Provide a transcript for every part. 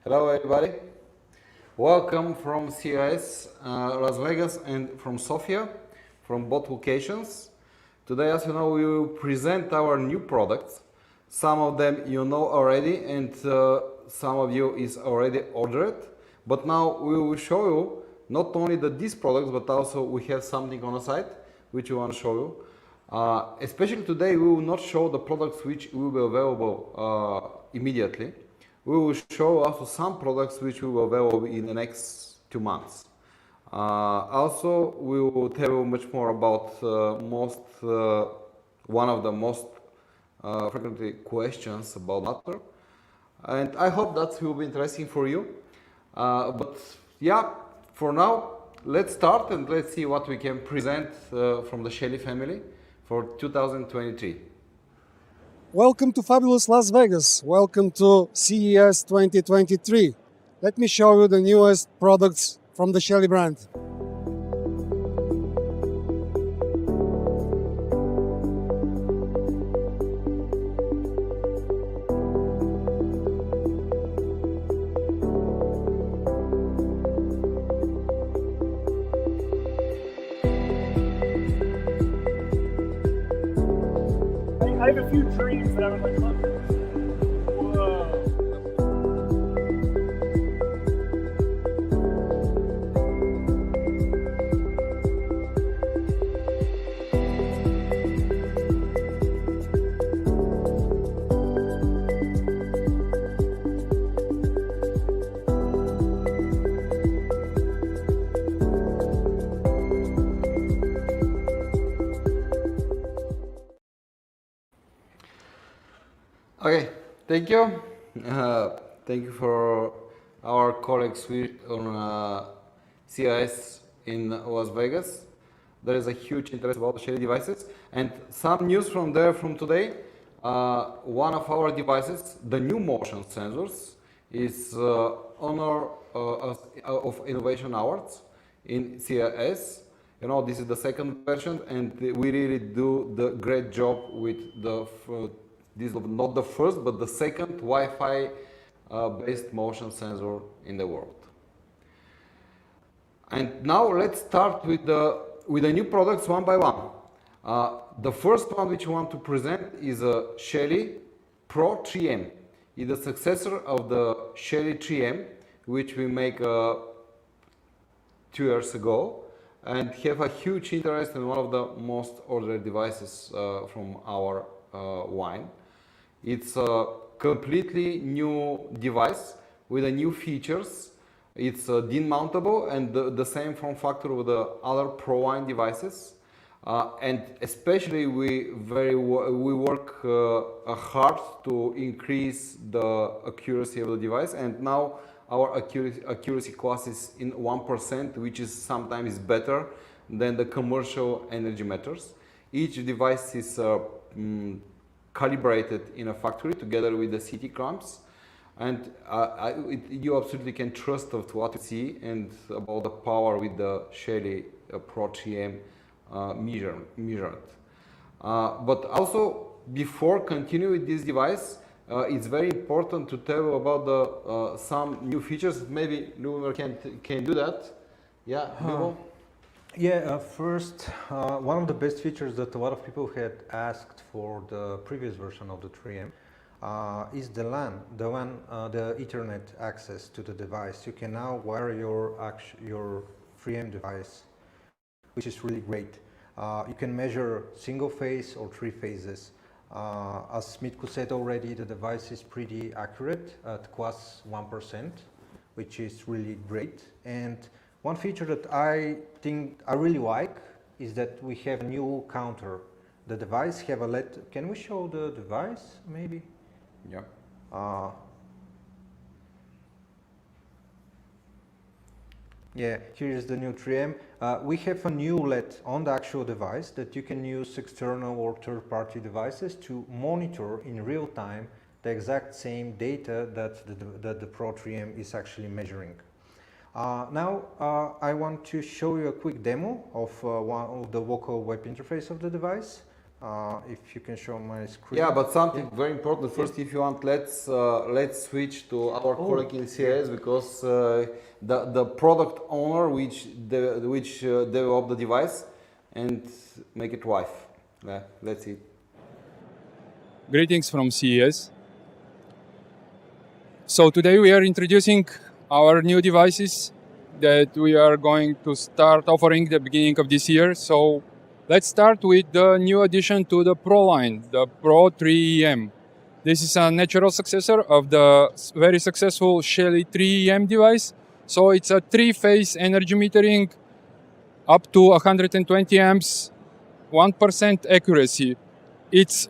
Hello everybody. Welcome from CES Las Vegas and from Sofia, from both locations. Today, as you know, we will present our new products. Some of them you know already and some of you is already ordered. But now we will show you not only these products, but also we have something on the side which we want to show you. Especially today, we will not show the products which will be available immediately. We will show also some products which will be available in the next 2 months. Also, we will tell you much more about one of the most frequently questions about matter. And I hope that will be interesting for you. But yeah, for now, let's start and let's see what we can present from the Shelly family for 2023. Welcome to fabulous Las Vegas. Welcome to CES 2023. Let me show you the newest products from the Shelly brand. I have a few dreams that I would like to live. Whoa. Okay, thank you. Thank you for our colleagues on CES in Las Vegas. There is a huge interest about Shelly devices and some news from there from today. One of our devices, the new motion sensors, is honor of Innovation Awards in CES. You know, this is the second version and we really do the great job with the this is not the first, but the second Wi-Fi based motion sensor in the world. And now let's start with the new products one by one. The first one which we want to present is a Shelly Pro 3M. It's the successor of the Shelly 3M, which we make 2 years ago, and have a huge interest in one of the most ordered devices from our line. It's a completely new device with a new features. It's DIN mountable and the same form factor with the other Pro line devices. And especially we work hard to increase the accuracy of the device. And now our accuracy class is in 1%, which is sometimes better than the commercial energy meters. Each device is calibrated in a factory together with the CT clamps, and you absolutely can trust of what you see and about the power with the Shelly Pro 3M measured. But also, before continuing with this device, it's very important to tell you about the some new features. Maybe Lunar can do that. Yeah, Lunar? Yeah, first, one of the best features that a lot of people had asked for the previous version of the 3M is the LAN, the Ethernet access to the device. You can now wire your 3M device, which is really great. You can measure single phase or 3 phases. As Mitko said already, the device is pretty accurate at class 1%, which is really great. And one feature that I think I really like is that we have a new counter. The device have a LED. Can we show the device maybe? Yeah. Yeah, here is the new 3M. We have a new LED on the actual device that you can use external or third-party devices to monitor in real time the exact same data that the Pro 3M is actually measuring. Now I want to show you a quick demo of one of the local web interface of the device. If you can show my screen. Yeah, but something very important. First, if you want, let's switch to our colleague in CES, because the product owner which developed the device and make it live. Yeah, let's see. Greetings from CES. So today we are introducing our new devices that we are going to start offering the beginning of this year. So let's start with the new addition to the Pro line, the Pro 3EM. This is a natural successor of the very successful Shelly 3EM device. So it's a three-phase energy metering up to 120 amps, 1% accuracy. It's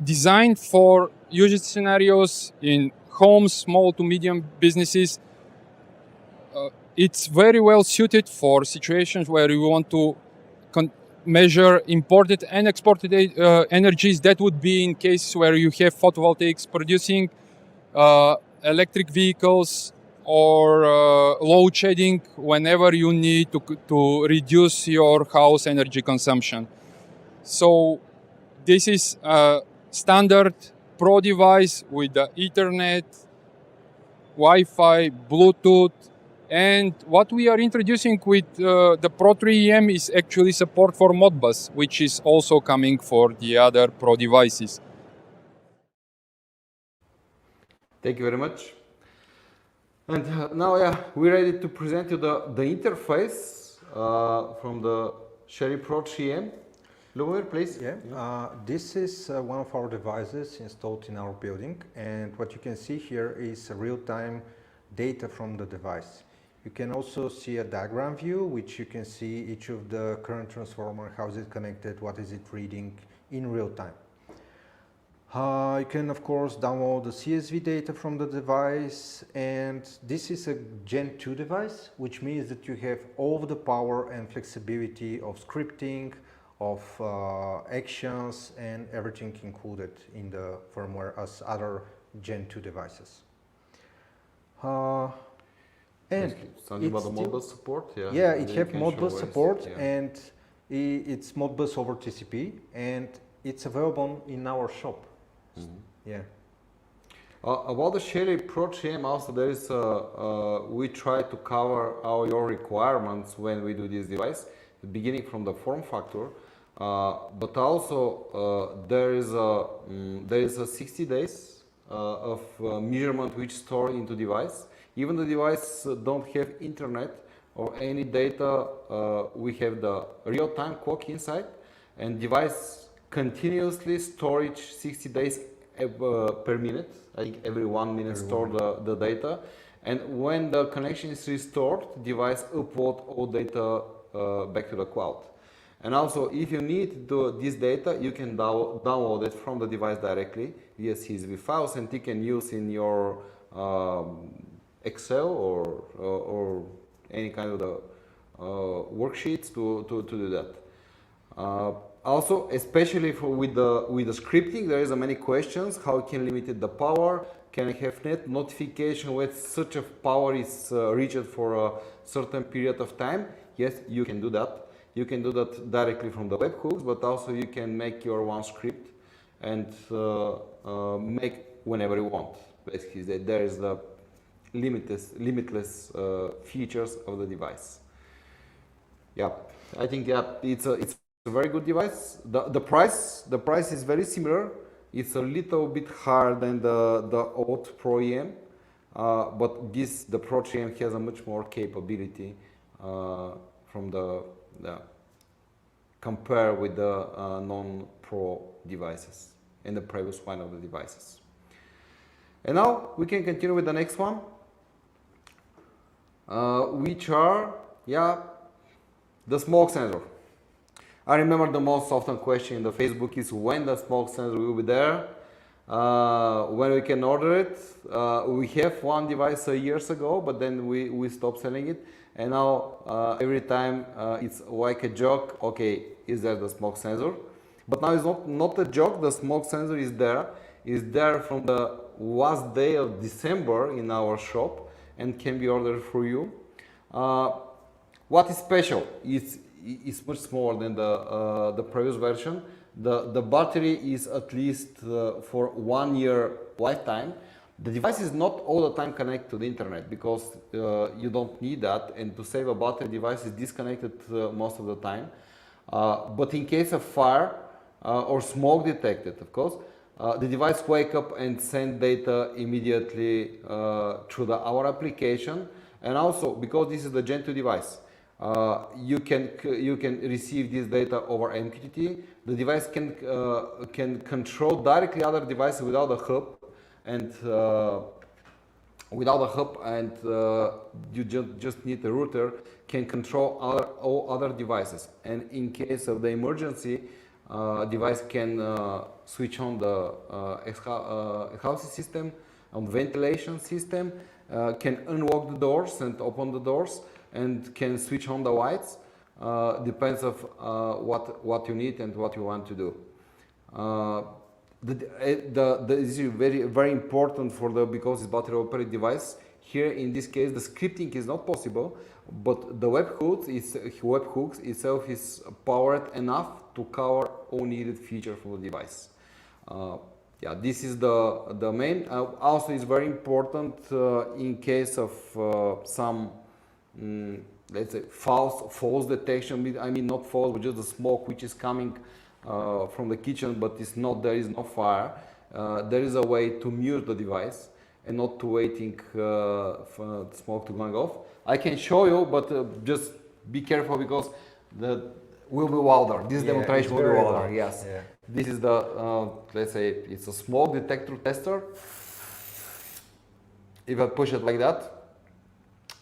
designed for usage scenarios in homes, small to medium businesses. It's very well suited for situations where you want to measure imported and exported energies. That would be in cases where you have photovoltaics producing, electric vehicles, or load shedding whenever you need to reduce your house energy consumption. So this is a standard Pro device with the Ethernet, Wi-Fi, Bluetooth, and what we are introducing with the Pro 3EM is actually support for Modbus, which is also coming for the other Pro devices. Thank you very much. And now, yeah, we're ready to present you the interface from the Shelly Pro 3EM. Lumir, please. Yeah, this is one of our devices installed in our building, and what you can see here is real-time data from the device. You can also see a diagram view, which you can see each of the current transformer, how is it connected, what is it reading in real time. You can of course download the CSV data from the device, and this is a Gen 2 device, which means that you have all the power and flexibility of scripting, of actions, and everything included in the firmware as other Gen 2 devices. And something about the Modbus support, yeah. Yeah, it has Modbus ways, support, yeah. and it's Modbus over TCP, and it's available in our shop. Yeah. About the Shelly Pro 3EM, also there is we try to cover all your requirements when we do this device, beginning from the form factor, but also there is a 60 days of measurement which store into device. Even the device don't have internet or any data, we have the real-time clock inside, and device continuously storage 60 days per minute. I think every 1 minute store the data, and when the connection is restored, device upload all data back to the cloud. And also, if you need this data, you can download it from the device directly via CSV files, and you can use in your Excel or any kind of the worksheets to do that. Also, especially with the scripting, there is many questions. How can limit the power? Can I have net notification when such a power is reached for a certain period of time? Yes, you can do that. You can do that directly from the webhooks, but also you can make your one script and make whenever you want. Basically, there is the limitless features of the device. Yeah, I think it's a very good device. The price is very similar. It's a little bit higher than the old Pro EM, but the Pro 3EM has a much more capability from the compare with the non-Pro devices and the previous one of the devices. And now we can continue with the next one, which are the smoke sensor. I remember the most often question in the Facebook is when the smoke sensor will be there, when we can order it. We have one device years ago, but then we stopped selling it, and now every time it's like a joke. Okay, is there the smoke sensor? But now it's not a joke. The smoke sensor is there. It's there from the last day of December in our shop and can be ordered for you. What is special? It's much smaller than the previous version. the battery is at least for 1 year lifetime. The device is not all the time connected to the internet because you don't need that, and to save a battery, device is disconnected most of the time. But in case of fire or smoke detected, of course, the device wake up and send data immediately through our application. And also, because this is the Gen 2 device, you can receive this data over MQTT. The device can control directly other devices without a hub, and you just need a router, can control all other devices. And in case of the emergency, device can switch on the housing system, on ventilation system, can unlock the doors and open the doors, and can switch on the lights. Depends of what you need and what you want to do. This is very important because it's battery operated device. Here in this case, the scripting is not possible, but the webhooks itself is powered enough to cover all needed features for the device. Yeah, this is the main. Also, is very important in case of some, let's say, false detection. I mean, not false, but just the smoke which is coming from the kitchen, but it's not, there is no fire. There is a way to mute the device and not to waiting for the smoke to going off. I can show you, but just be careful because will be louder. This demonstration will be louder. Yes. Yeah. This is the let's say it's a smoke detector tester. If I push it like that,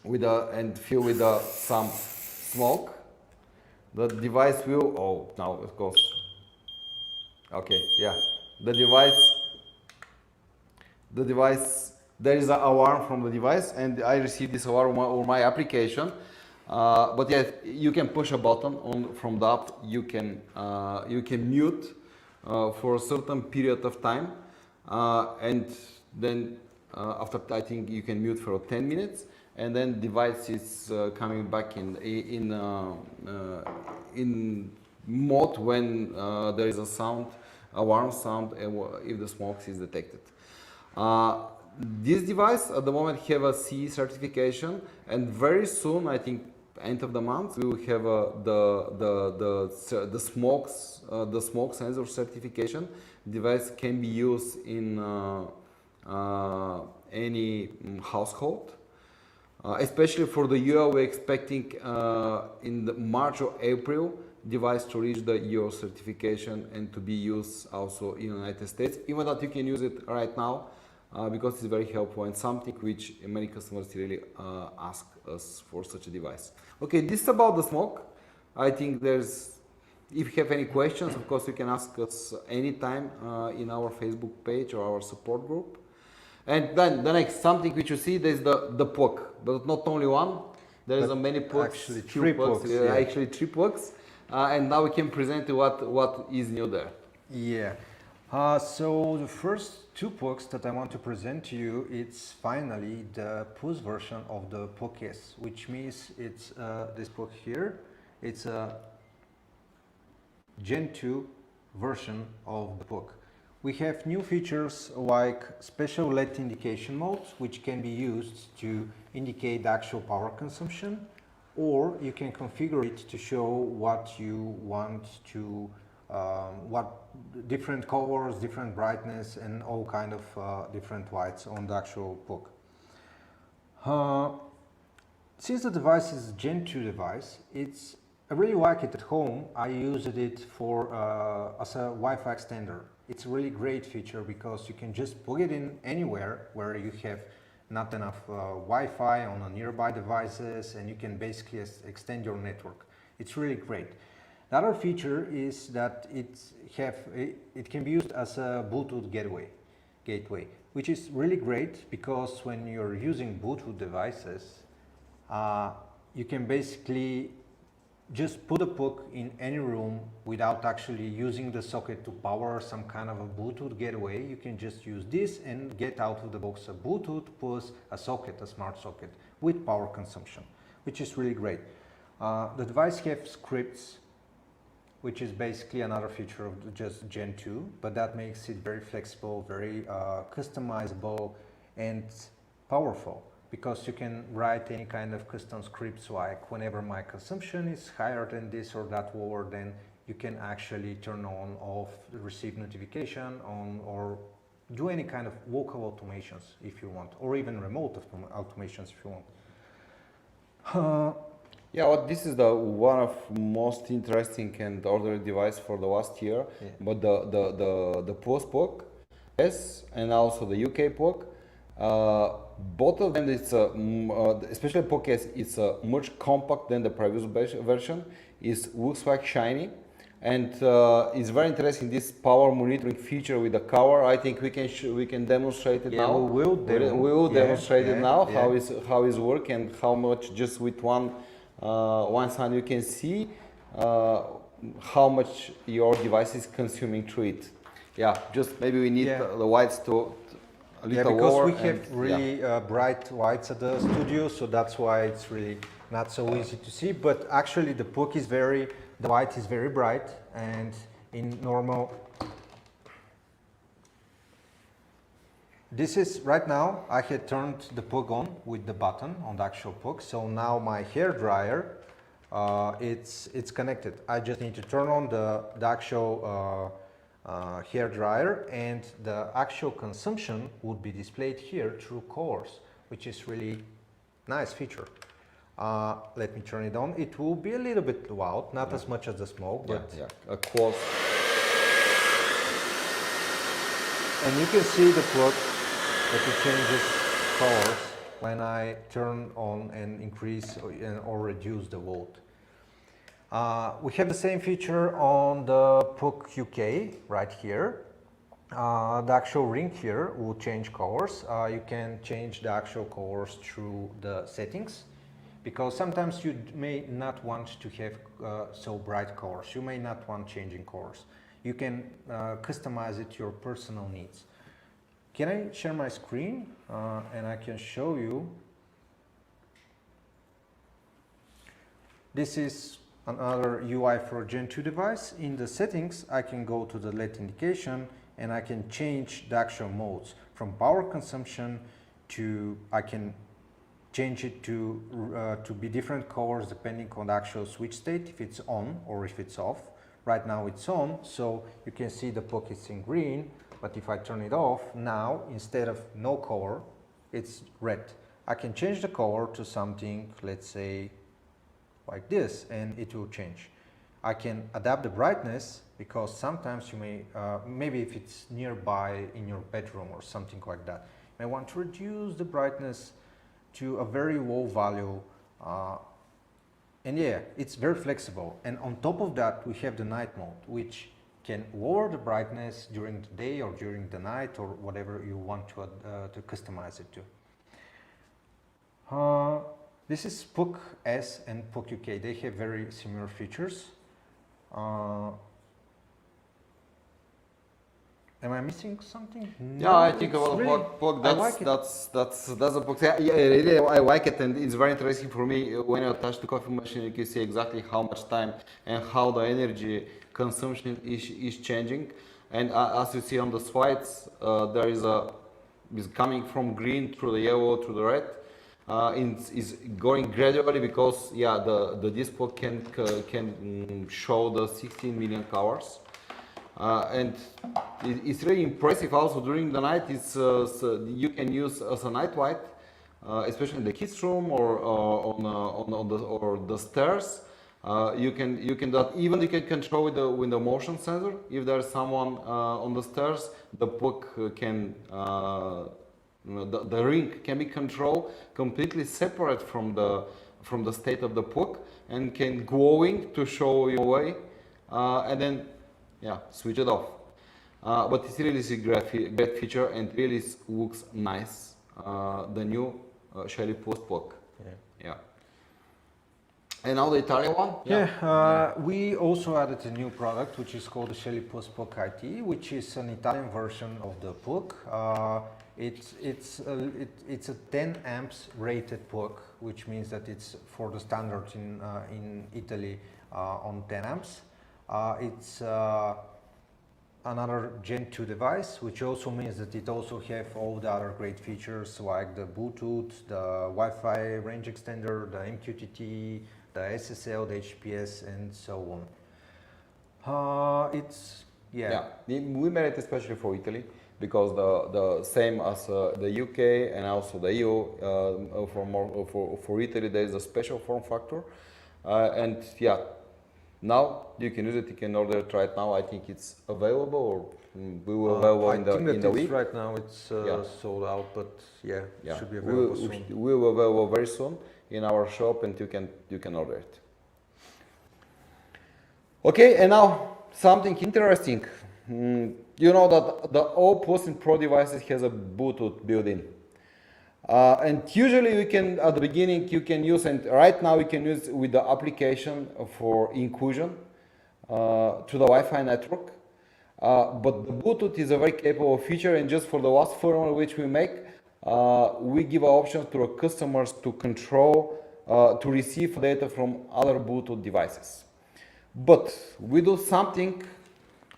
and fill with some smoke, the device will. Oh, now of course. Okay, yeah. The device. There is an alarm from the device, and I received this alarm on my application. But yeah, you can push a button from the app. You can mute for a certain period of time, and then after I think you can mute for 10 minutes, and then device is coming back in mode when there is a sound, alarm sound, if the smoke is detected. This device at the moment have a CE certification, and very soon, I think end of the month, we will have the smoke sensor certification. Device can be used in any household. Especially for the year, we're expecting in the March or April device to reach the EO certification and to be used also in the United States. Even that you can use it right now because it's very helpful and something which many customers really ask us for such a device. Okay, this is about the smoke. I think if you have any questions, of course you can ask us anytime in our Facebook page or our support group. And then the next something which you see, there's the plug, but not only one. There is many plugs, actually three plugs. Yeah. Actually 3 plugs, and now we can present you what is new there. Yeah. So the first 2 plugs that I want to present to you, it's finally the push version of the plug S, which means it's this plug here. It's a Gen 2 version of the plug. We have new features like special LED indication modes, which can be used to indicate the actual power consumption, or you can configure it to show what you want to, what different colors, different brightness, and all kind of different lights on the actual plug. Since the device is a Gen 2 device, I really like it at home. I used it for as a Wi-Fi extender. It's a really great feature because you can just plug it in anywhere where you have not enough Wi-Fi on nearby devices, and you can basically extend your network. It's really great. The other feature is that it can be used as a Bluetooth gateway, which is really great because when you're using Bluetooth devices, you can basically just put a plug in any room without actually using the socket to power some kind of a Bluetooth gateway. You can just use this and get out of the box a Bluetooth plus a socket, a smart socket with power consumption, which is really great. The device has scripts which is basically another feature of just Gen 2, but that makes it very flexible, very customizable and powerful, because you can write any kind of custom scripts, like whenever my consumption is higher than this or that word, then you can actually turn on, off, receive notification on, or do any kind of local automations if you want, or even remote automations if you want. Yeah, well, this is the one of most interesting and ordered device for the last year. Yeah. But the post POC, yes, and also the UK POC, both of them, it's especially POC S, it's much compact than the previous version. It looks like shiny, and it's very interesting. This power monitoring feature with the cover. I think we can demonstrate it Yeah, now. we will demonstrate it now. Yeah. How is work and how much just with one sign you can see how much your device is consuming through it. Yeah, just maybe we need Yeah. the whites to a little because lower we have and, really bright lights at the studio, so that's why it's really not so easy to see. But actually, the POC is the light is very bright, and in normal. This is right now. I had turned the POC on with the button on the actual POC, so now my hair dryer, it's connected. I just need to turn on the actual hair dryer, and the actual consumption would be displayed here through colors, which is really nice feature. Let me turn it on. It will be a little bit loud, not as much as the smoke, but a quartz. and you can see the plug that it changes colors when I turn on and increase or reduce the volt. We have the same feature on the POC UK right here. The actual ring here will change colors. You can change the actual colors through the settings, because sometimes you may not want to have so bright colors. You may not want changing colors. You can customize it to your personal needs. Can I share my screen and I can show you? This is another UI for a Gen 2 device. In the settings, I can go to the LED indication and I can change the actual modes from power consumption to, I can change it to be different colors depending on the actual switch state, if it's on or if it's off. Right now it's on, so you can see the POC is in green, but if I turn it off, now instead of no color, it's red. I can change the color to something, let's say, like this, and it will change. I can adapt the brightness, because sometimes you may, maybe if it's nearby in your bedroom or something like that, you may want to reduce the brightness to a very low value. And yeah, it's very flexible. And on top of that, we have the night mode, which can lower the brightness during the day or during the night or whatever you want to customize it to. This is POC S and POC UK. They have very similar features. Am I missing something? Yeah, No, I think it's about really, POC, I like it. that's a POC. Yeah, really, I like it, and it's very interesting for me when you touch the coffee machine. You can see exactly how much time and how the energy consumption is changing. And as you see on the slides, there is coming from green through the yellow to the red. Is going gradually, because the display can show the 16 million colors. And it's really impressive. Also during the night, you can use as a night light, especially in the kids' room or on the stairs. You can do that. Even you can control with the motion sensor. If there's someone on the stairs, the POC can the ring can be controlled completely separate from the state of the POC, and can glowing to show you away, and then switch it off. But it's really a great feature, and really looks nice. The new Shelly Post POC. Yeah. And now the Italian one? We also added a new product, which is called the Shelly Post POC IT, which is an Italian version of the POC. It's a 10 amps rated POC, which means that it's for the standard in Italy on 10 amps. It's another Gen 2 device, which also means that it also have all the other great features like the Bluetooth, the Wi-Fi range extender, the MQTT, the SSL, the HPS, and so on. We made it especially for Italy because the same as the UK and also the EU. For Italy, there is a special form factor, and yeah, now you can use it. You can order it right now. I think it's available, or we will available in the week. Right now it's sold out, but yeah, it should be we available soon. we will available very soon in our shop, and you can order it. Okay, and now something interesting. You know that the all Plus and Pro devices has a Bluetooth built-in. And usually we can, at the beginning, you can use, and right now we can use with the application for inclusion to the Wi-Fi network. But the Bluetooth is a very capable feature, and just for the last firmware which we make, we give options to our customers to control, to receive data from other Bluetooth devices. But we do something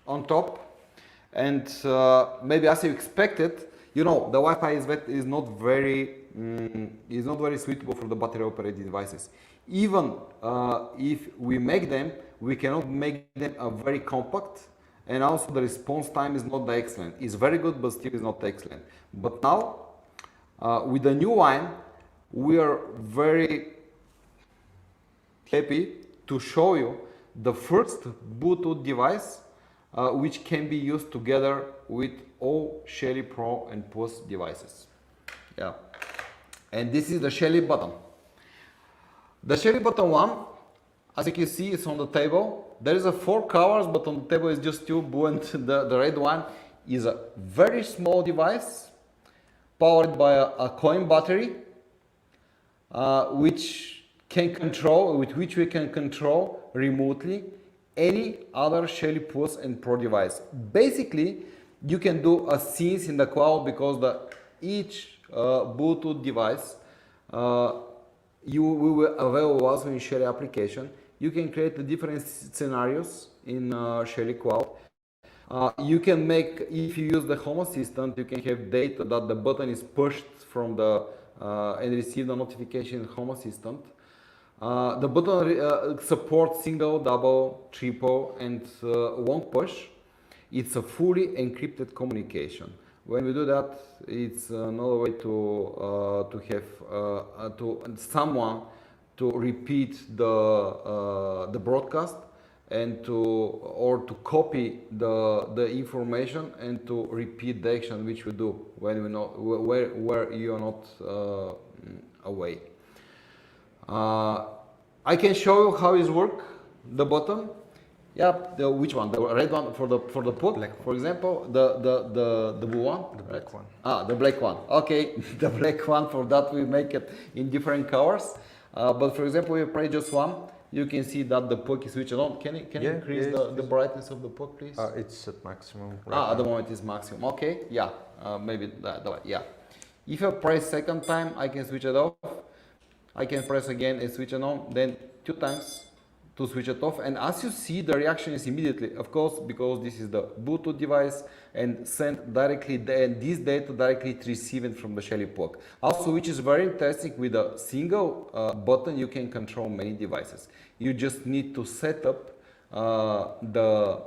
on top, and maybe as you expected, you know, the Wi-Fi is not very suitable for the battery operated devices. Even if we make them, we cannot make them very compact, and also the response time is not that excellent. It's very good, but still is not excellent. But now, with the new line, we are very happy to show you the first Bluetooth device which can be used together with all Shelly Pro and Plus devices. Yeah, and this is the Shelly button. The Shelly button 1, as you can see, it's on the table. There is a 4 colors, but on the table is just 2 blue, and the red one is a very small device powered by a coin battery, which we can control remotely any other Shelly Plus and Pro device. Basically, you can do a scenes in the cloud because each Bluetooth device we will available also in Shelly application. You can create the different scenarios in Shelly Cloud. You can make, if you use the Home Assistant, you can have data that the button is pushed from the and receive the notification in Home Assistant. The button supports single, double, triple, and long push. It's a fully encrypted communication. When we do that, it's another way to have someone to repeat the broadcast and to copy the information and to repeat the action which we do when we know where you are not away. I can show you how it works. The button, yeah, which one? The red one for the plug, Black for example. The blue one. The black one. The black one. Okay, the black one. For that we make it in different colors. But for example, if you press just one, you can see that the plug is switched on. Can you increase the brightness of the plug, please? It's at maximum. Right at the moment it's maximum. Okay, yeah, maybe that. Yeah. If I press second time, I can switch it off. I can press again and switch it on, then 2 times to switch it off. And as you see, the reaction is immediately, of course, because this is the Bluetooth device and send directly this data directly received from the Shelly plug. Also, which is very interesting, with a single button, you can control many devices. You just need to set up the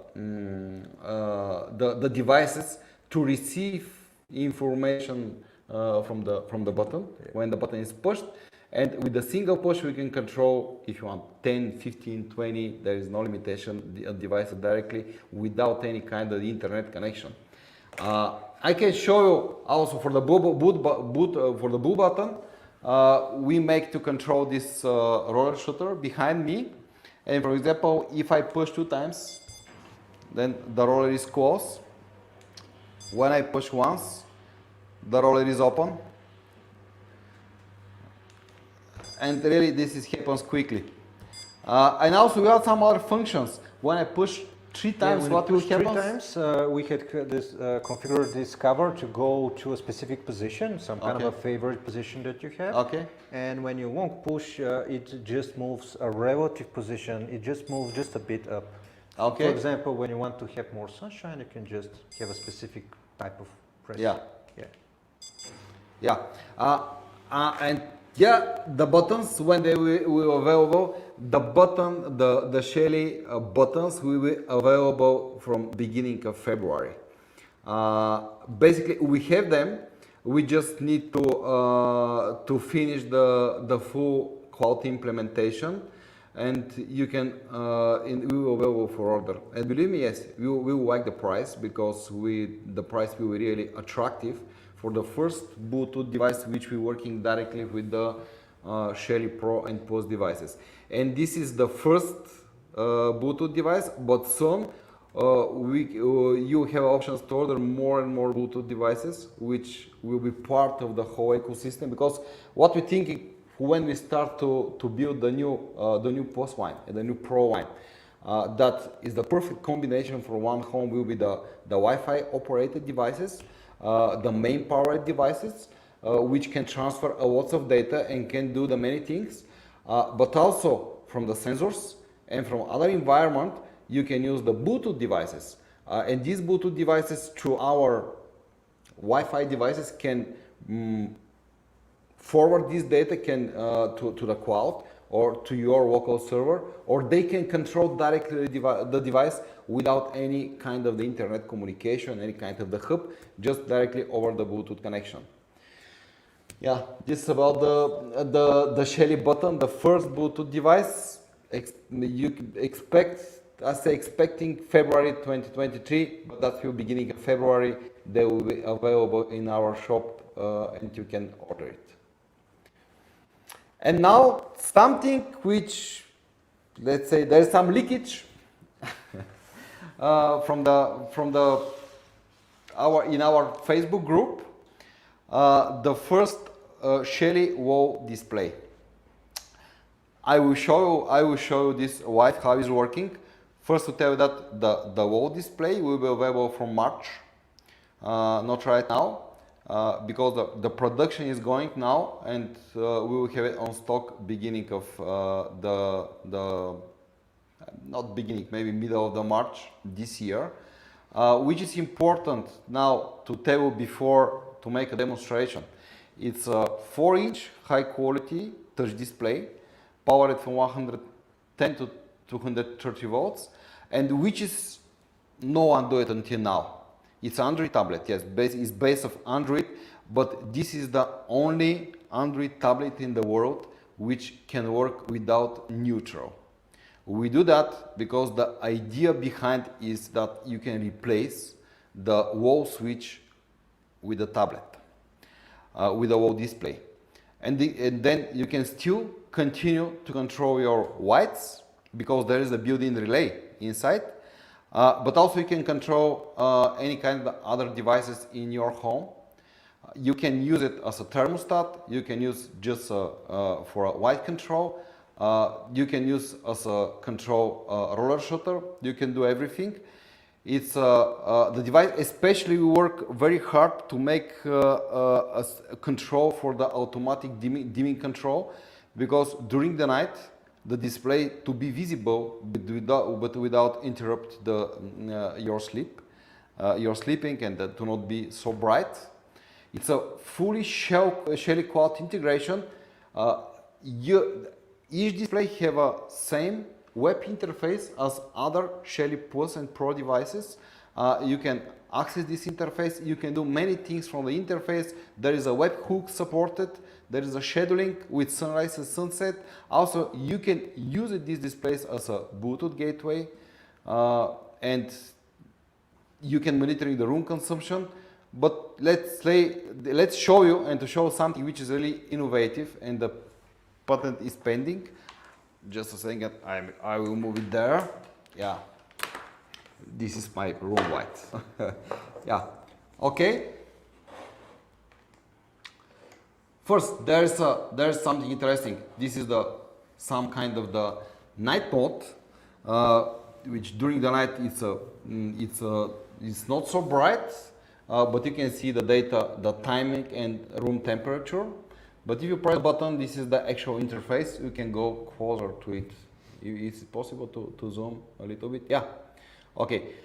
devices to receive information from the button when the button is pushed. And with the single push, we can control, if you want, 10, 15, 20, there is no limitation, the device directly without any kind of internet connection. I can show you also for the blue button, we make to control this roller shutter behind me. And for example, if I push 2 times, then the roller is closed. When I push once, the roller is open. And really, this happens quickly. And also, we have some other functions. When I push 3 times, what will happen? 3 times, we had configured this cover to go to a specific position, some kind of a favorite position that you have. Okay. And when you long push, it just moves a relative position. It just moves just a bit up. Okay. For example, when you want to have more sunshine, you can just have a specific type of press. Yeah. Yeah. Yeah, and yeah, the buttons when they will available, the Shelly buttons will be available from beginning of February. Basically, we have them. We just need to finish the full quality implementation, and you can we will available for order. And believe me, yes, we will like the price because the price will be really attractive for the first Bluetooth device which we're working directly with the Shelly Pro and Post devices. And this is the first Bluetooth device, but soon you have options to order more and more Bluetooth devices which will be part of the whole ecosystem, because what we're thinking when we start to build the new Post line and the new Pro line, that is the perfect combination for one home will be the Wi-Fi operated devices, the main powered devices, which can transfer a lot of data and can do the many things, but also from the sensors and from other environment, you can use the Bluetooth devices. And these Bluetooth devices through our Wi-Fi devices can forward this data to the cloud or to your local server, or they can control directly the device without any kind of the internet communication, any kind of the hub, just directly over the Bluetooth connection. Yeah, this is about the Shelly button, the first Bluetooth device. You expecting February 2023, but that's the beginning of February. They will be available in our shop and you can order it. And now something which, let's say, there's some leakage in our Facebook group. The first Shelly wall display. I will show you this white how it's working. First to tell you that the wall display will be available from March, not right now. Because the production is going now, and we will have it on stock beginning of not beginning, maybe middle of the March this year, which is important now to tell you before to make a demonstration. It's a 4-inch high quality touch display, powered from 110 to 230 volts, and which is no one do it until now. It's Android tablet, yes, it's based of Android, but this is the only Android tablet in the world which can work without neutral. We do that because the idea behind is that you can replace the wall switch with the tablet, with a wall display. And then you can still continue to control your whites because there is a built-in relay inside. But also you can control any kind of other devices in your home. You can use it as a thermostat. You can use just for a white control. You can use as a control roller shutter. You can do everything. It's the device, especially we work very hard to make a control for the automatic dimming control, because during the night the display to be visible but without interrupt your sleeping and to not be so bright. It's a fully Shelly Cloud integration. Each display have a same web interface as other Shelly Plus and Pro devices. You can access this interface. You can do many things from the interface. There is a webhook supported. There is a scheduling with sunrise and sunset. Also, you can use these displays as a Bluetooth gateway, and you can monitor the room consumption. But let's show you and to show something which is really innovative, and the patent is pending. Just a second, I will move it there. Yeah, this is my room light. Yeah, okay. First, there's something interesting. This is some kind of the night mode, which during the night it's not so bright, but you can see the data, the timing and room temperature. But if you press the button, this is the actual interface. You can go closer to it. Is it possible to zoom a little bit? Yeah. Okay,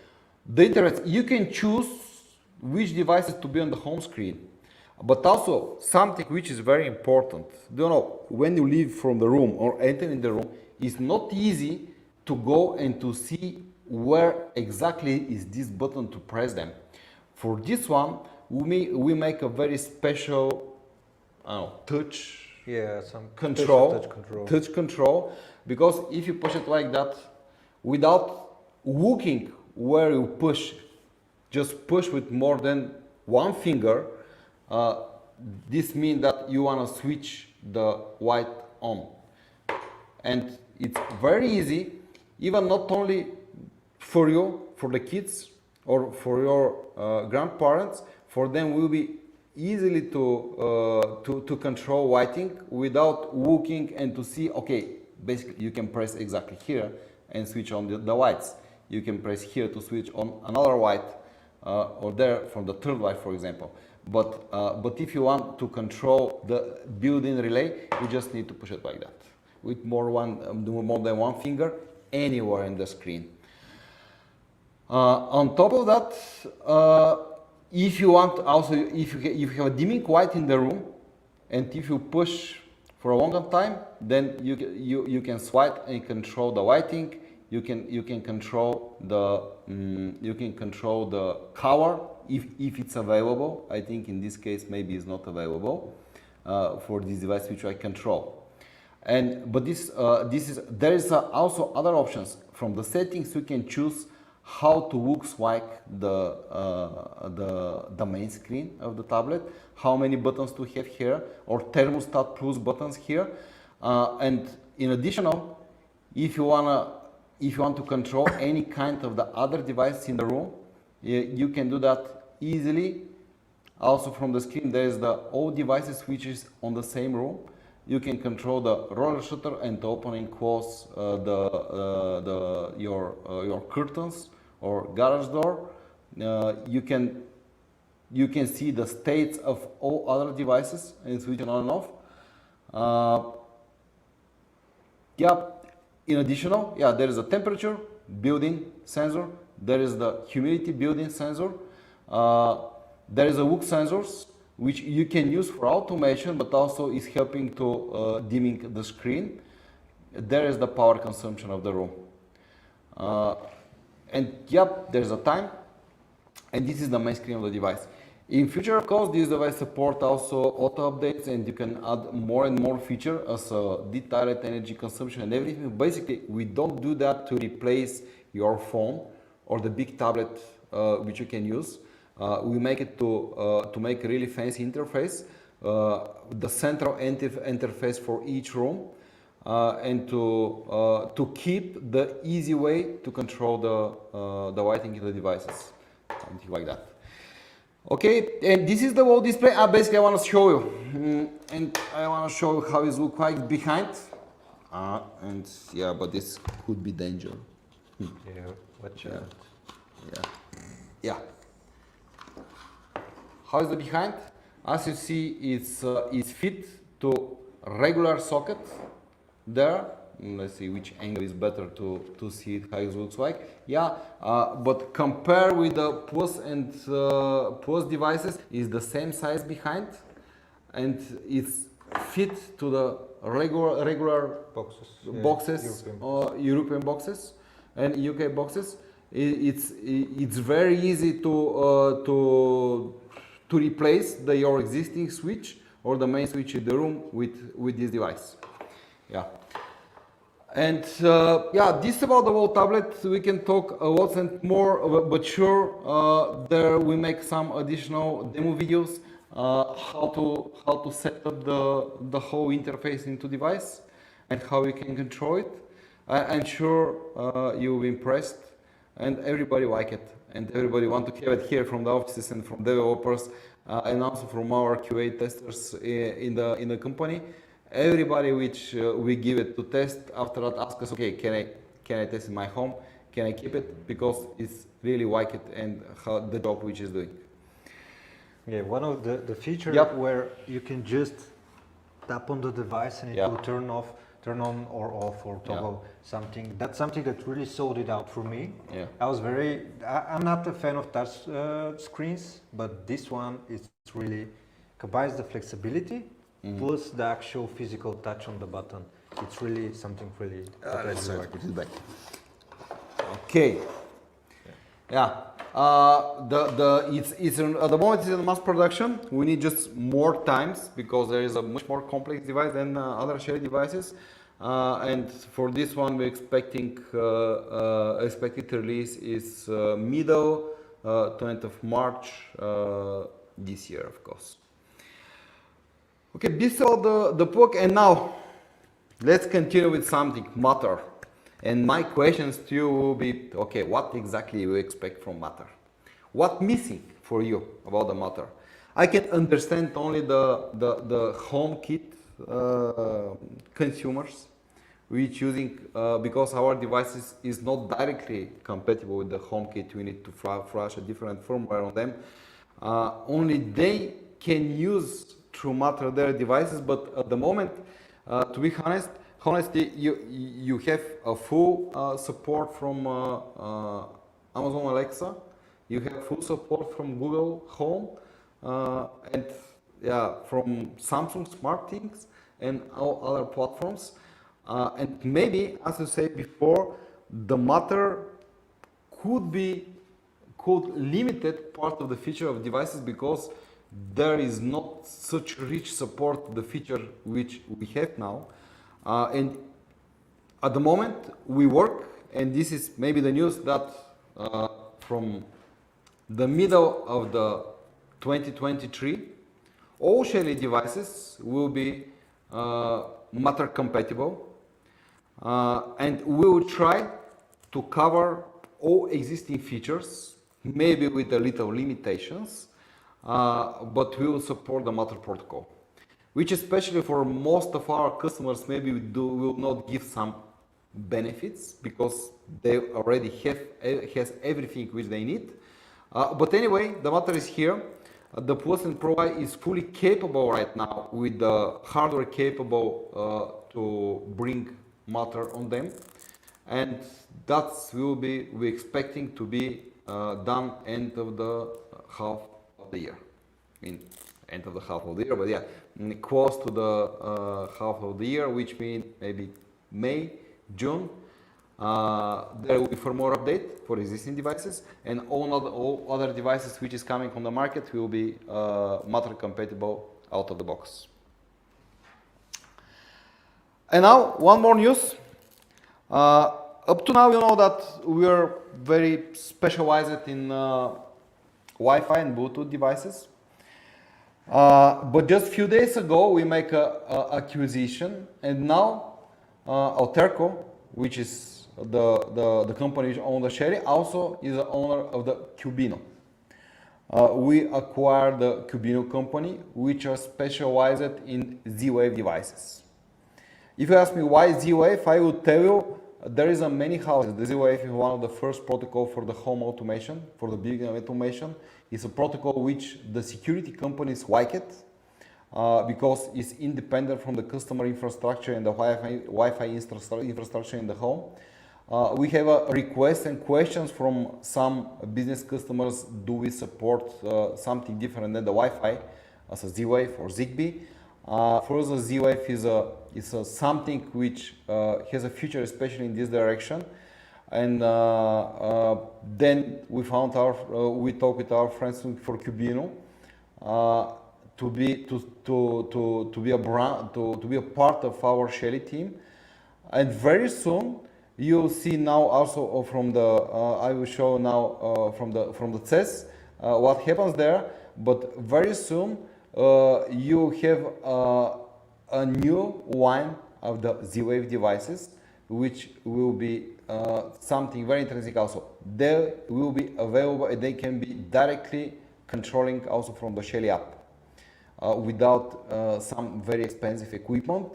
the internet, you can choose which devices to be on the home screen, but also something which is very important. You know, when you leave from the room or enter in the room, it's not easy to go and to see where exactly is this button to press them. For this one, we make a very special touch Yeah, some control, special touch control. touch control, because if you push it like that, without looking where you push, just push with more than one finger, this means that you want to switch the white on. And it's very easy, even not only for you, for the kids, or for your grandparents, for them will be easily to control whiting without looking and to see, okay, basically you can press exactly here and switch on the whites. You can press here to switch on another white, or there from the third white, for example. But if you want to control the built-in relay, you just need to push it like that with more than one finger anywhere in the screen. On top of that, if you want also, if you have a dimming white in the room, and if you push for a longer time, then you can swipe and control the whiting. You can control the color if it's available. I think in this case maybe it's not available for this device which I control. But there is also other options. From the settings you can choose how to looks like the main screen of the tablet, how many buttons to have here, or thermostat plus buttons here, and in addition, if you want to control any kind of the other device in the room, you can do that easily. Also from the screen there is the all devices which is on the same room. You can control the roller shutter and open and close your curtains or garage door. You can see the states of all other devices and switch it on and off. In addition, there is a temperature built-in sensor. There is the humidity built-in sensor. There is a look sensors which you can use for automation, but also is helping to dimming the screen. There is the power consumption of the room. There's a time, and this is the main screen of the device. In future, of course, this device support also auto updates, and you can add more and more feature as detailed energy consumption and everything. Basically, we don't do that to replace your phone or the big tablet which you can use. We make it to make a really fancy interface, the central interface for each room, and to keep the easy way to control the lighting in the devices, something like that. Okay, and this is the whole display. Basically, I want to show you, and I want to show you how it looks like behind. But this could be danger. Yeah, watch out. Yeah. How is the behind? As you see, it's fit to regular socket there. Let's see which angle is better to see it, how it looks like. But compare with the plus and plus devices, is the same size behind, and it's fit to the regular boxes, European boxes and UK boxes. It's very easy to replace your existing switch or the main switch in the room with this device. And this about the whole tablet. We can talk a lot and more, but sure, there we make some additional demo videos how to set up the whole interface into device and how you can control it. I'm sure you'll be impressed, and everybody like it, and everybody want to have it here from the offices and from developers, and also from our QA testers in the company. Everybody which we give it to test, after that ask us, okay, can I test in my home? Can I keep it? Because it's really like it and how the job which is doing. Yeah, one of the features where you can just tap on the device and it will turn off turn on or off or toggle something. That's something that really sold it out for me. Yeah. I'm not a fan of touch screens, but this one is really combines the flexibility plus the actual physical touch on the button. It's really something really. Let's put it back. Okay. Yeah. At the moment it's in mass production. We need just more times because there is a much more complex device than other Shelly devices. And for this one, we're expecting expected release is middle 20th of March this year, of course. Okay, this is all the book, and now let's continue with something Matter. And my questions to you will be, okay, what exactly you expect from Matter? What missing for you about the Matter? I can understand only the home kit consumers, which using, because our devices is not directly compatible with the home kit, we need to flash a different firmware on them. Only they can use through Matter their devices, but at the moment, to be honest, honestly, you have a full support from Amazon Alexa, you have full support from Google Home, and from Samsung SmartThings and all other platforms. And maybe, as you said before, the Matter could limited part of the feature of devices because there is not such rich support to the feature which we have now. And at the moment we work, and this is maybe the news that from the middle of the 2023, all Shelly devices will be Matter compatible, and we will try to cover all existing features, maybe with a little limitations, but we will support the Matter protocol, which especially for most of our customers maybe will not give some benefits because they already has everything which they need. But anyway, the Matter is here. The Plus and Pro I is fully capable right now with the hardware capable to bring Matter on them, and we're expecting to be done end of the half of the year. I mean, end of the half of the year, but yeah, close to the half of the year, which means maybe May, June. There will be firmware update for existing devices, and all other devices which is coming on the market will be Matter compatible out of the box. And now one more news. Up to now, you know that we are very specialized in Wi-Fi and Bluetooth devices. But just a few days ago, we make a acquisition, and now Alterco, which is the company which owns the Shelly, also is the owner of the Qubino. We acquired the Qubino company, which are specialized in Z-Wave devices. If you ask me why Z-Wave, I will tell you there is many houses. The Z-Wave is one of the first protocol for the home automation, for the big automation. It's a protocol which the security companies like it because it's independent from the customer infrastructure and the Wi-Fi infrastructure in the home. We have a request and questions from some business customers. Do we support something different than the Wi-Fi as a Z-Wave or Zigbee? For us, the Z-Wave is something which has a future, especially in this direction. And then we talked with our friends for Qubino to be a part of our Shelly team. And very soon you'll see now also from the I will show now from the CES what happens there. But very soon you have a new line of the Z-Wave devices, which will be something very interesting also. They will be available and they can be directly controlling also from the Shelly app without some very expensive equipment.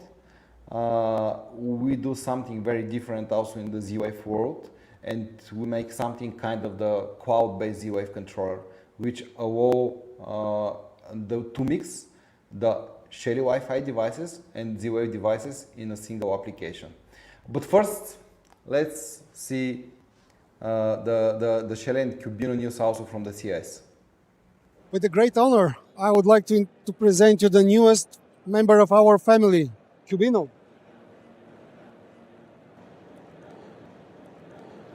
We do something very different also in the Z-Wave world, and we make something kind of the cloud-based Z-Wave controller, which allow to mix the Shelly Wi-Fi devices and Z-Wave devices in a single application. But first, let's see the Shelly and Cubino news also from the CES. With a great honor, I would like to present you the newest member of our family, Cubino.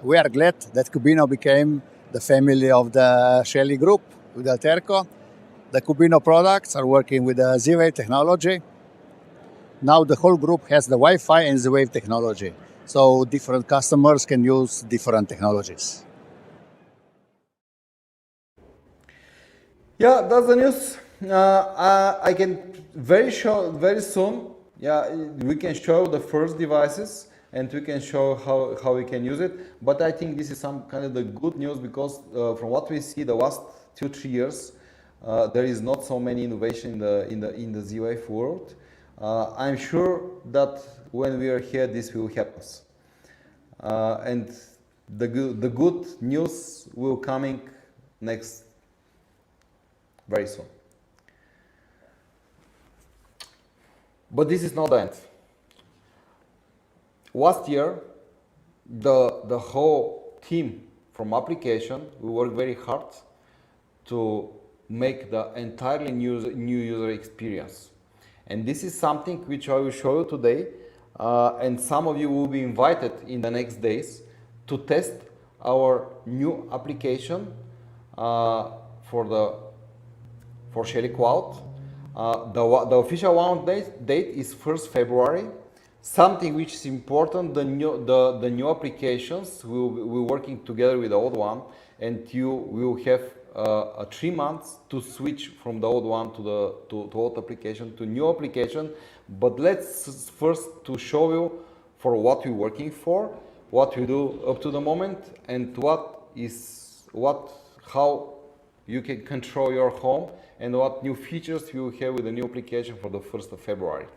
We are glad that Cubino became the family of the Shelly Group with Alterco. The Cubino products are working with the Z-Wave technology. Now the whole group has the Wi-Fi and Z-Wave technology, so different customers can use different technologies. Yeah, that's the news. I can very soon. Yeah, we can show the first devices and we can show how we can use it. But I think this is some kind of the good news because from what we see the last 2-3 years, there is not so many innovation in the Z-Wave world. I'm sure that when we are here, this will happen. And the good news will coming next very soon. But this is not the end. Last year, the whole team from application, we worked very hard to make the entirely new user experience. And this is something which I will show you today. And some of you will be invited in the next days to test our new application for Shelly Cloud. The official launch date is 1st February. Something which is important, the new applications will working together with the old one, and you will have 3 months to switch from the old one to old application to new application. But let's first to show you for what we're working for, what we do up to the moment, and how you can control your home and what new features you will have with the new application for the 1st of February.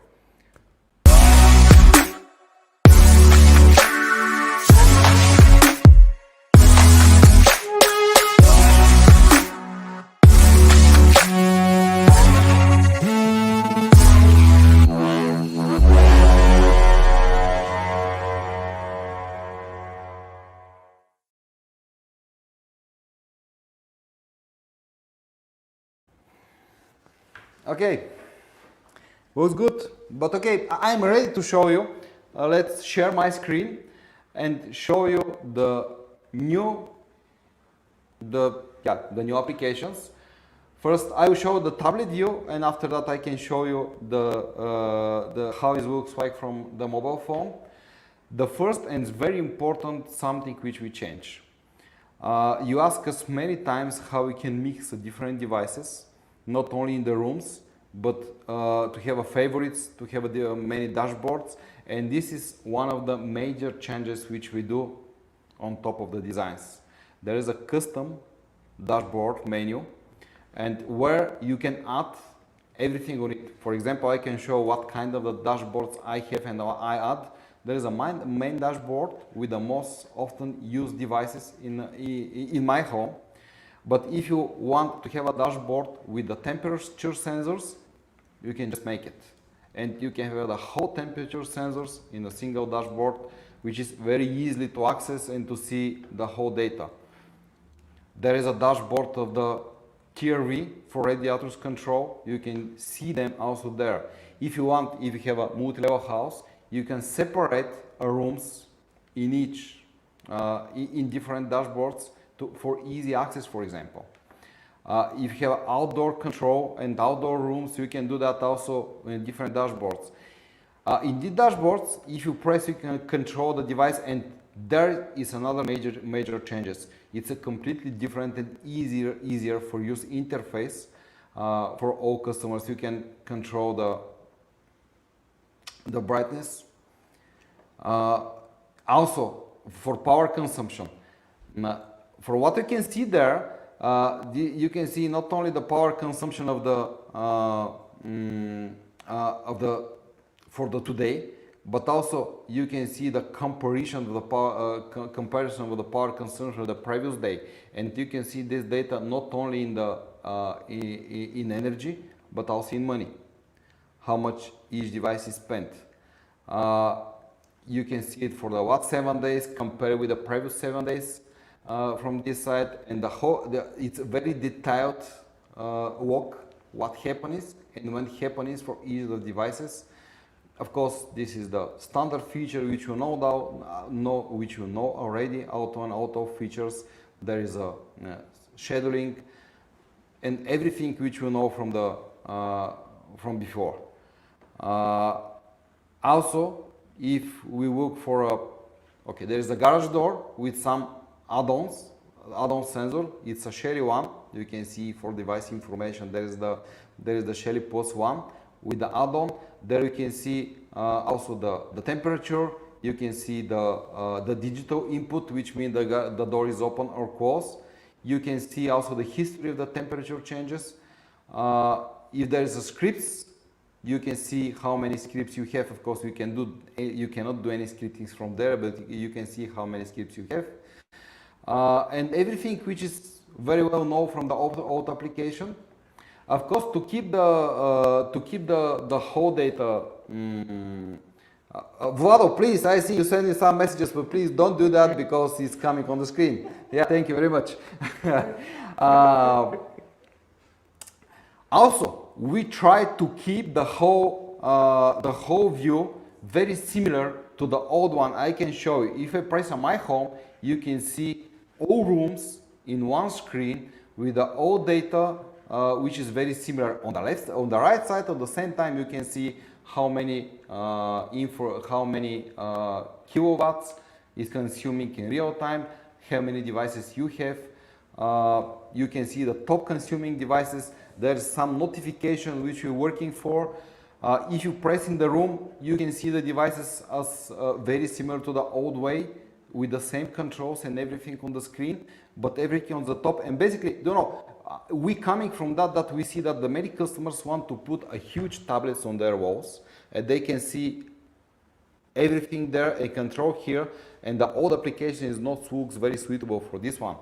Okay, was good, but okay, I'm ready to show you. Let's share my screen and show you the new applications. First, I will show the tablet view, and after that, I can show you how it looks like from the mobile phone. The first and very important something which we change. You ask us many times how we can mix the different devices, not only in the rooms, but to have favorites, to have many dashboards. And this is one of the major changes which we do on top of the designs. There is a custom dashboard menu, and where you can add everything on it. For example, I can show what kind of the dashboards I have and I add. There is a main dashboard with the most often used devices in my home. But if you want to have a dashboard with the temperature sensors, you can just make it. And you can have the whole temperature sensors in a single dashboard, which is very easily to access and to see the whole data. There is a dashboard of the TRV for radiators control. You can see them also there. If you have a multi-level house, you can separate rooms in in different dashboards for easy access, for example. If you have outdoor control and outdoor rooms, you can do that also in different dashboards. In the dashboards, if you press, you can control the device, and there is another major changes. It's a completely different and easier for use interface for all customers. You can control the brightness. Also, for power consumption. For what you can see there, you can see not only the power consumption of for the today, but also you can see the comparison of the power consumption of the previous day, and you can see this data not only in energy but also in money. how much each device is spent. You can see it for the last 7 days compared with the previous 7 days from this side, and it's a very detailed log what happens and when happens for each of the devices. Of course, this is the standard feature which you know now, which you know already. Auto and auto features. There is a scheduling and everything which you know from the from before. Also, if we look for okay, there is a garage door with some add-on sensor. It's a Shelly one. You can see for device information. There is the Shelly Post one with the add-on. There you can see also the temperature. You can see the digital input, which means the door is open or closed. You can see also the history of the temperature changes. If there is a scripts, you can see how many scripts you have. Of course, you cannot do any scripting from there, but you can see how many scripts you have. And everything which is very well known from the auto application. Of course, to keep the whole data. Vlado, please, I see you sending some messages, but please don't do that because it's coming on the screen. Yeah, thank you very much. Also, we try to keep the whole view very similar to the old one. I can show you. If I press on my home, you can see all rooms in one screen with the old data, which is very similar on the left, on the right side. At the same time, you can see how many kilowatts is consuming in real time, how many devices you have. You can see the top consuming devices. There's some notification which you're working for. If you press in the room, you can see the devices as very similar to the old way with the same controls and everything on the screen, but everything on the top. And basically, we coming from that we see that the many customers want to put a huge tablets on their walls, and they can see everything there, a control here, and the old application is not looks very suitable for this one.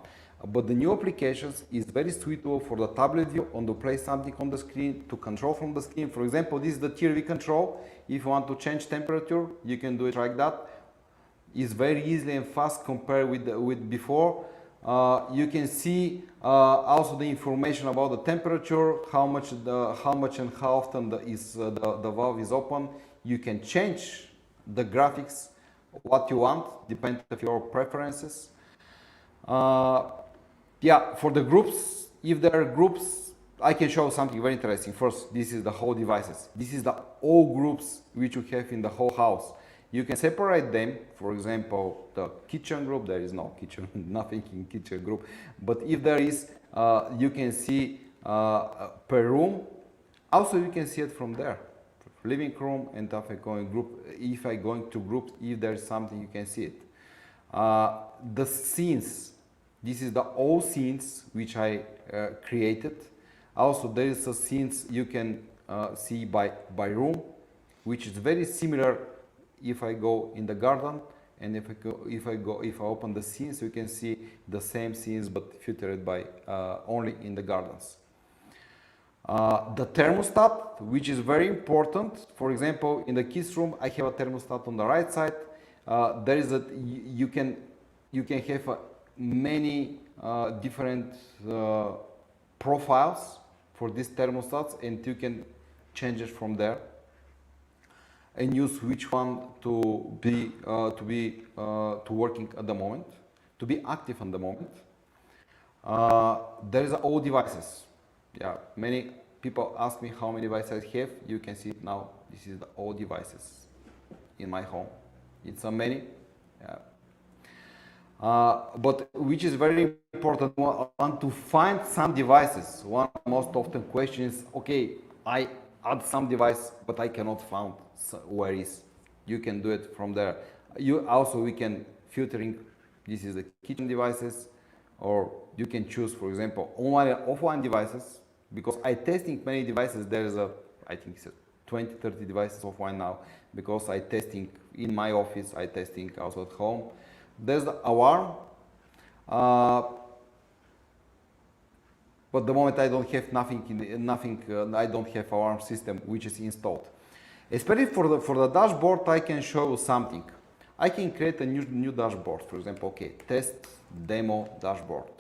But the new applications is very suitable for the tablet view, on to place something on the screen, to control from the screen. For example, this is the TRV control. If you want to change temperature, you can do it like that. It's very easily and fast compared with before. You can see also the information about the temperature, how much and how often the valve is open. You can change the graphics, what you want, depending on your preferences. Yeah, for the groups, if there are groups, I can show something very interesting. First, this is the whole devices. This is the all groups which you have in the whole house. You can separate them. For example, the kitchen group, there is no kitchen, nothing in kitchen group. But if there is, you can see per room. Also, you can see it from there. Living room, and if I going to groups, if there is something, you can see it. The scenes. This is the all scenes which I created. Also, there is a scenes you can see by room, which is very similar. If I go in the garden, and if I open the scenes, you can see the same scenes but filtered by only in the gardens. The thermostat, which is very important. For example, in the kids room, I have a thermostat on the right side. There is you can have many different profiles for these thermostats, and you can change it from there and use which one to working at the moment, to be active at the moment. There is all devices. Yeah, many people ask me how many devices I have. You can see it now. This is the all devices in my home. It's a many. Yeah. But which is very important, want to find some devices. One most often question is, okay, I add some device, but I cannot find where is. You can do it from there. We can filtering. This is the kitchen devices, or you can choose, for example, online and offline devices. Because I testing many devices. There is I think it's 20, 30 devices offline now. Because I testing in my office, I testing also at home. There's the alarm. But the moment I don't have nothing, I don't have alarm system which is installed. Especially for the dashboard, I can show you something. I can create a new dashboard. For example, okay, test demo dashboard.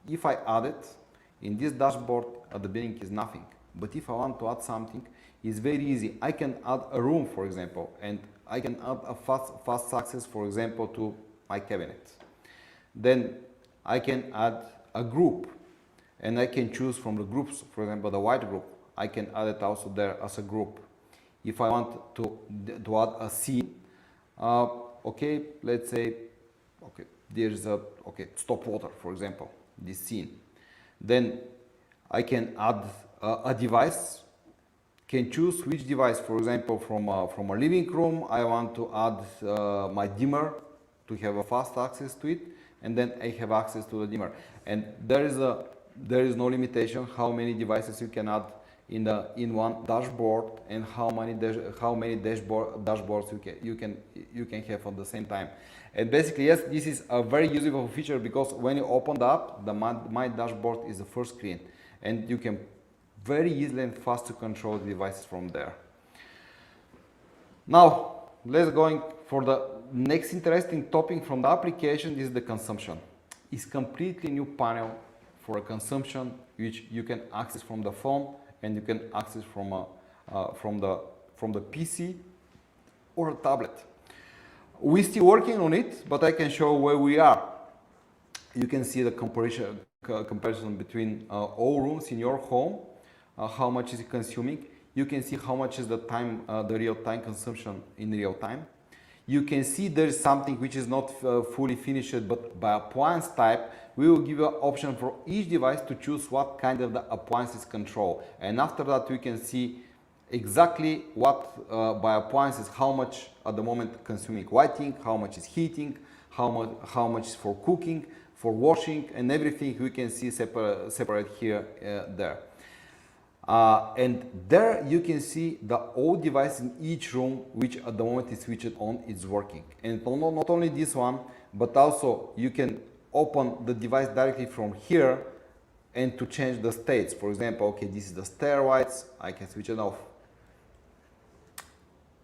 If I add it in this dashboard, at the beginning is nothing. But if I want to add something, it's very easy. I can add a room, for example, and I can add a fast access, for example, to my cabinet. Then I can add a group, and I can choose from the groups, for example, the white group. I can add it also there as a group. If I want to add a scene, okay, let's say, okay, there's a, okay, stop water, for example, this scene. Then I can add a device, can choose which device, for example, from a living room, I want to add my dimmer to have a fast access to it, and then I have access to the dimmer. And there is no limitation how many devices you can add in one dashboard, and how many dashboards you can have at the same time. And basically, yes, this is a very useful feature, because when you open the app, the My Dashboard is the first screen, and you can very easily and fast to control the devices from there. Now let's going for the next interesting topic from the application. This is the consumption. It's completely new panel for a consumption which you can access from the phone, and you can access from the PC or a tablet. We're still working on it, but I can show where we are. You can see the comparison between all rooms in your home, how much is it consuming. You can see how much is the time, the real-time consumption in real time. You can see there is something which is not fully finished, but by appliance type, we will give you an option for each device to choose what kind of the appliances control. And after that, we can see exactly what by appliances, how much at the moment consuming lighting, how much is heating, how much is for cooking, for washing, and everything we can see separate here, there. And there you can see the old device in each room, which at the moment is switched on, is working. And not only this one, but also you can open the device directly from here and to change the states. For example, okay, this is the stair lights, I can switch it off.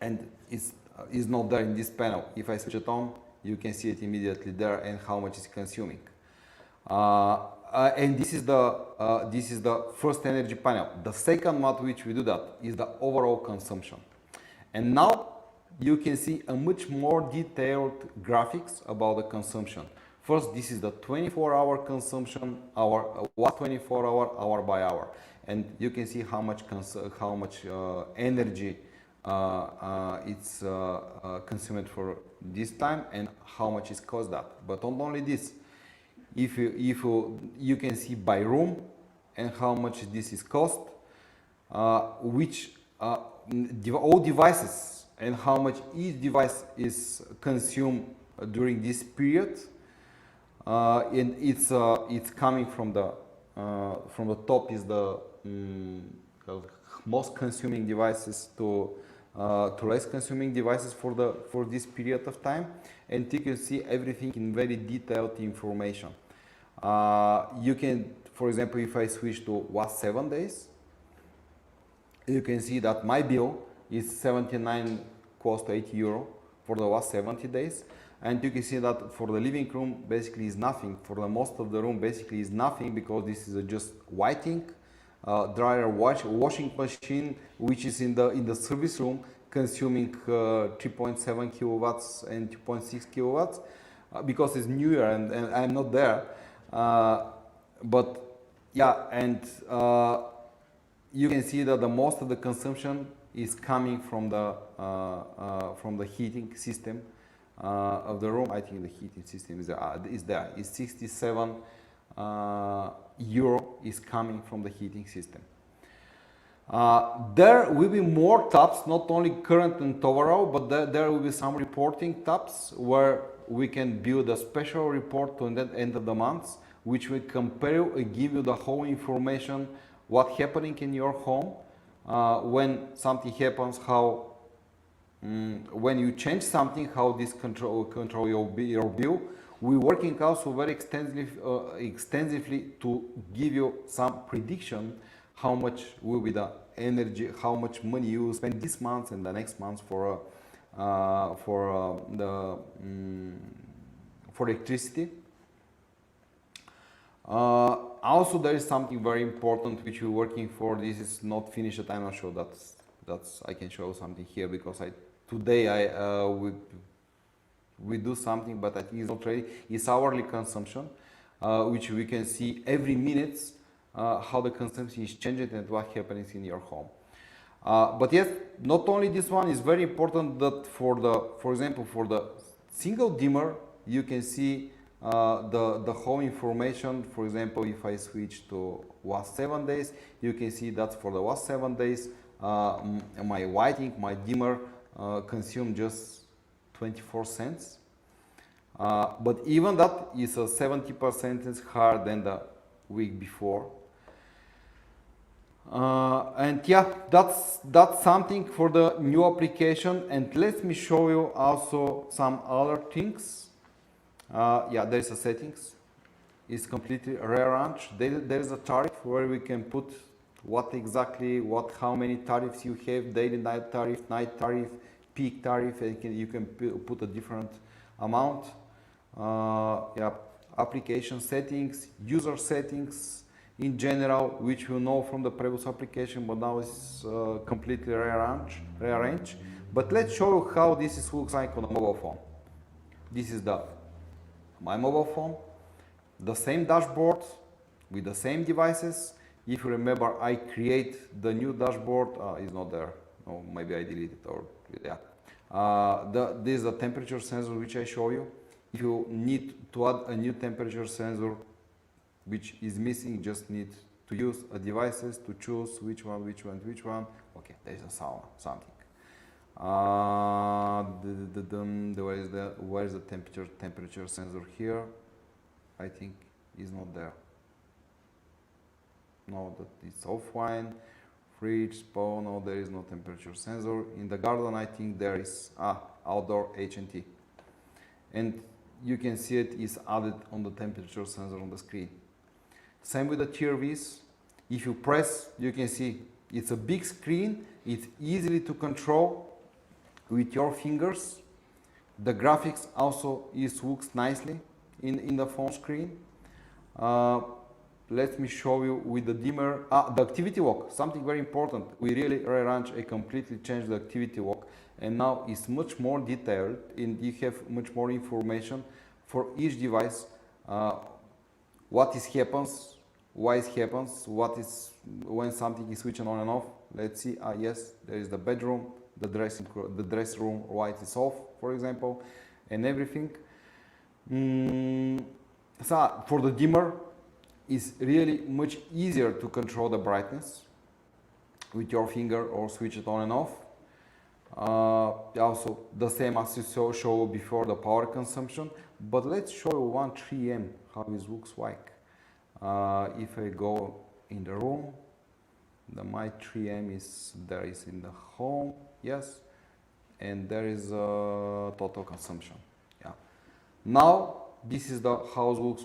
And it's not there in this panel. If I switch it on, you can see it immediately there and how much it's consuming. And this is the first energy panel. The second one which we do that is the overall consumption. And now you can see a much more detailed graphics about the consumption. First, this is the 24-hour consumption, what 24 hour by hour, and you can see how much energy it's consumed for this time and how much it costs that. But not only this. If you can see by room and how much this is cost, which all devices and how much each device is consumed during this period, and it's coming from the top is the most consuming devices to less consuming devices for this period of time, and you can see everything in very detailed information. You can, for example, if I switch to last 7 days, you can see that my bill is 79 cost €80 for the last 70 days, and you can see that for the living room basically is nothing. For the most of the room basically is nothing, because this is just lighting, dryer, washing machine, which is in the service room, consuming 3.7 kilowatts and 2.6 kilowatts, because it's newer and I'm not there. But yeah, and you can see that the most of the consumption is coming from the heating system of the room. I think the heating system is there. It's 67 euro is coming from the heating system. There will be more tabs, not only current and overall, but there will be some reporting tabs where we can build a special report to the end of the month, which will compare and give you the whole information, what's happening in your home, when something happens, how when you change something, how this control your bill, we're working also very extensively to give you some prediction how much will be the energy, how much money you will spend this month and the next month for electricity. Also, there is something very important which we're working for. This is not finished. I'm not sure that's I can show something here because today we do something, but I think it's not ready. It's hourly consumption, which we can see every minute how the consumption is changing and what happens in your home. But yes, not only this one is very important that for example, for the single dimmer, you can see the whole information. For example, if I switch to was 7 days, you can see that for the was 7 days, my whiting, my dimmer consumed just 24 cents. But even that is a 70% higher than the week before. And yeah, that's something for the new application. And let me show you also some other things. Yeah, there is a settings. It's completely rearranged. There is a tariff where we can put how many tariffs you have: daily, night tariff, peak tariff. And you can put a different amount. Yeah, application settings, user settings in general, which you know from the previous application, but now it's completely rearranged. But let's show you how this looks like on a mobile phone. This is my mobile phone, the same dashboard with the same devices. If you remember, I create the new dashboard. It's not there. Oh, maybe I deleted it, or yeah. This is the temperature sensor which I show you. If you need to add a new temperature sensor which is missing, just need to use a devices to choose which one. Okay, there is a sound, something. Where is the temperature sensor here? I think is not there. No, that it's offline. Fridge, spawn. No, there is no temperature sensor. In the garden, I think there is outdoor HNT, and you can see it is added on the temperature sensor on the screen. Same with the TRVs. If you press, you can see it's a big screen. It's easily to control with your fingers. The graphics also looks nicely in the phone screen. Let me show you with the dimmer, the activity walk, something very important. We really rearranged and completely changed the activity walk, and now it's much more detailed, and you have much more information for each device. What happens, why it happens, when something is switching on and off. Let's see. Yes, there is the bedroom, the dressing room, why it is off, for example, and everything. So for the dimmer, it's really much easier to control the brightness with your finger or switch it on and off. Also the same as you show before, the power consumption. But let's show you one 3M how it looks like. If I go in the room, my 3M is in the home, yes, and there is a total consumption. Yeah. Now this is how it looks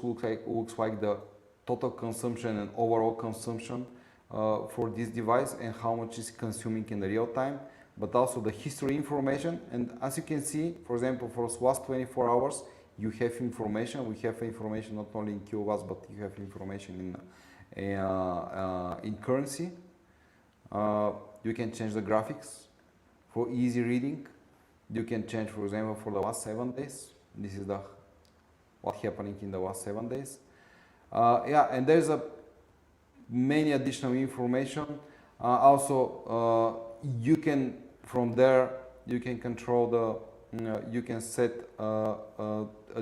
like the total consumption and overall consumption for this device, and how much is consuming in the real time, but also the history information. And as you can see, for example, for last 24 hours, you have information. We have information not only in kilowatts, but you have information in currency. You can change the graphics for easy reading. You can change, for example, for the last 7 days. This is what's happening in the last 7 days. Yeah, and there's many additional information. Also, you can from there you can control you can set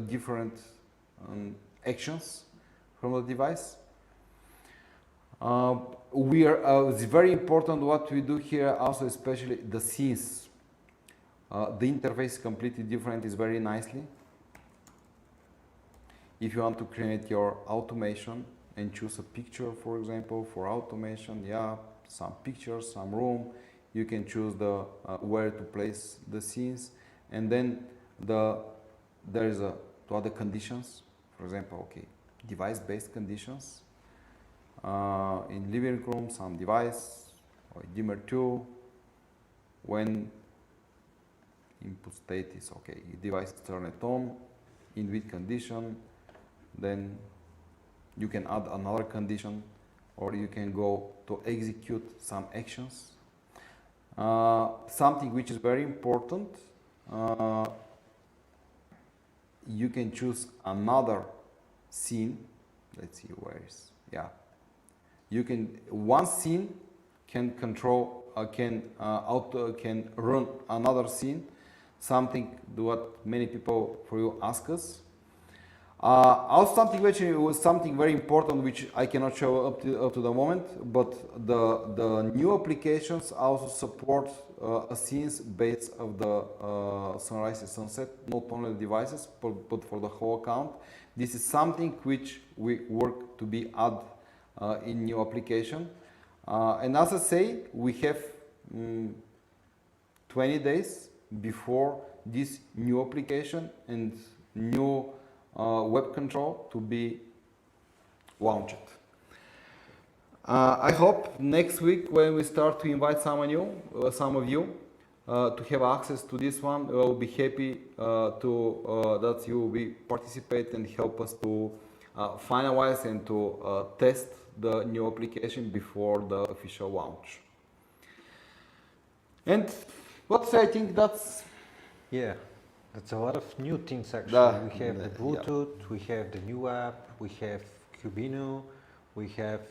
different actions from the device. It's very important what we do here also, especially the scenes. The interface is completely different, is very nicely. If you want to create your automation and choose a picture, for example, for automation, yeah, some pictures, some room, you can choose where to place the scenes, and then there is a to other conditions. For example, okay, device-based conditions. In living room, some device or dimmer 2. When input state is okay, device is turned on in with condition, then you can add another condition, or you can go to execute some actions. Something which is very important, you can choose another scene. Let's see where is, yeah. You can, one scene can control, can run another scene, something what many people for you ask us. Also something which was something very important, which I cannot show up to the moment, but the new applications also support scenes based of the sunrise and sunset, not only the devices, but for the whole account. This is something which we work to be added in new application. And as I say, we have 20 days before this new application and new web control to be launched. I hope next week when we start to invite some of you to have access to this one, we will be happy that you will participate and help us to finalize and to test the new application before the official launch. And what I think that's... Yeah, that's a lot of new things actually. We have the Bluetooth, yeah. we have the new app, we have Cubino, we have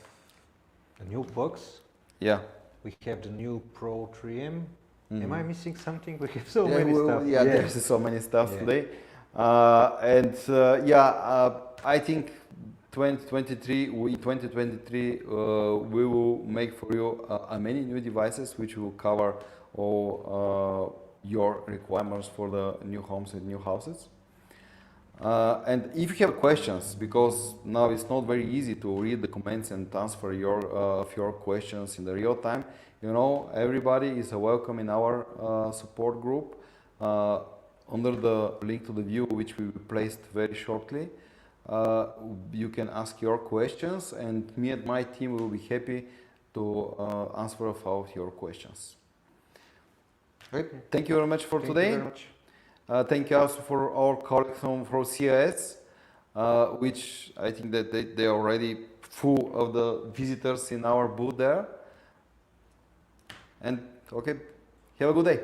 the new box. Yeah. We have the new Pro 3M. Mm-hmm. Am I missing something? We have so yeah, many stuff. Yeah, there's so many stuff Yeah. today. I think 2023, we will make for you many new devices which will cover all your requirements for the new homes and new houses. And if you have questions, because now it's not very easy to read the comments and answer your questions in the real time, you know, everybody is welcome in our support group under the link to the view, which we placed very shortly. You can ask your questions, and me and my team will be happy to answer about your questions. Okay. Thank you very much for today. Thank you very much. Thank you also for our colleagues from CES, which I think that they are already full of the visitors in our booth there. And okay, have a good day.